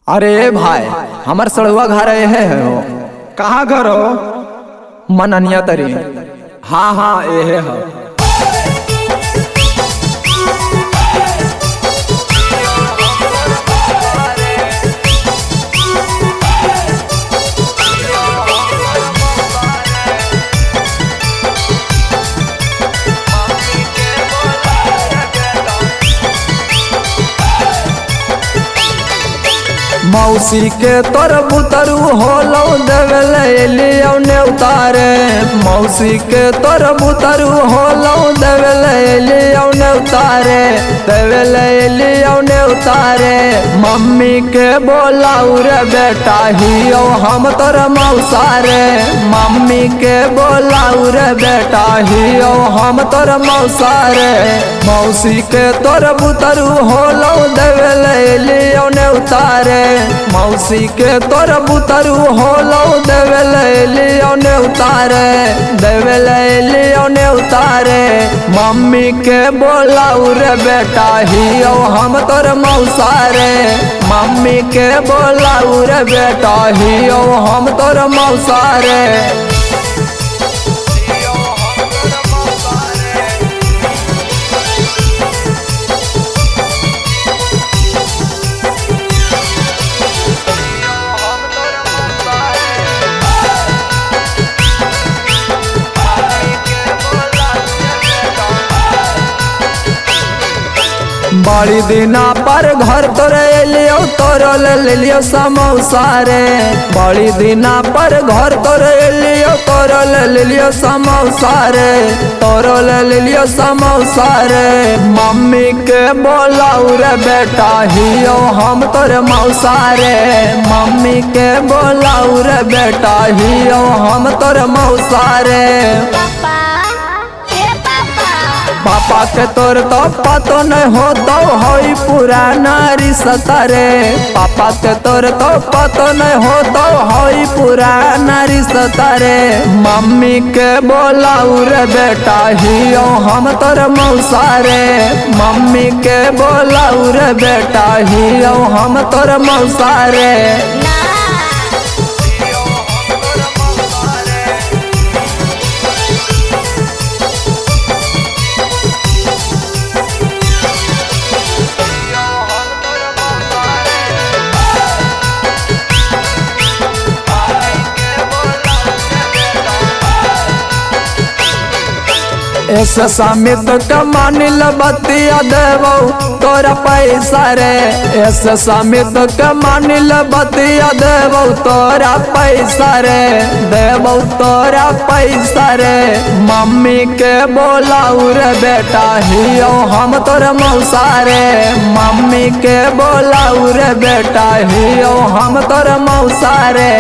अरे भाई हमार सड़ुआ घर है हो। कहाँ घर हो? मननिया तरी। हाँ हाँ एहे हो। मौसी के तोर बुतरू होलो देवले उतारे। मौसी के तोर बुतरू होलो देवले उतारे। देवले उतारे मम्मी के बोलाऊ रे बेटा हियो हम तोर मौसारे। मम्मी के बोलाऊ रे बेटा हियो हम तोर मौसारे। मौसी के तोर बुतरू होलो देवले उतारे। मौसी के तोर बुतरू होलो देवले उतारे। देवले उतारे मम्मी के बोलाऊ रे बेटा हियो हम तोर मौसारे। मम्मी के बोलाऊ रे बेटा हियो हम तोर मौसारे। बड़ी दिना पर घर तोरे लियो तोरो ले लियो समोसा रे। बड़ी दिना पर घर तोरे लियो तोरो ले लियो समोसा रे। तोरो ले लियो समोसा रे मम्मी के बोलाऊ रे बेटा हियो हम तोर मौसा रे। मम्मी के बोलाऊ रे बेटा हियो हम तोर मौसा रे। पापा के तोर तो पतो नहीं हो तो होई पुराना रिश्ता रे। पापा के तोर तो पतो नहीं हो तो होई पुराना रिश्ता रे। मम्मी के बोलाऊ रे बेटा हियो हम तोर मौसा रे। मम्मी के बोलाऊ रे बेटा हियो हम तोर मौसा रे। ऐसा समित कमानिल बतिया देवो तोरा पैसा रे। ऐसा समित कमानिल बतिया देवो तोरा पैसा रे। देवो तोरा पैसा रे मम्मी के बोलाऊ रे बेटा हियो हम तोर मौसा रे। मम्मी के बोलाऊ रे बेटा हियो हम तोर मौसा रे।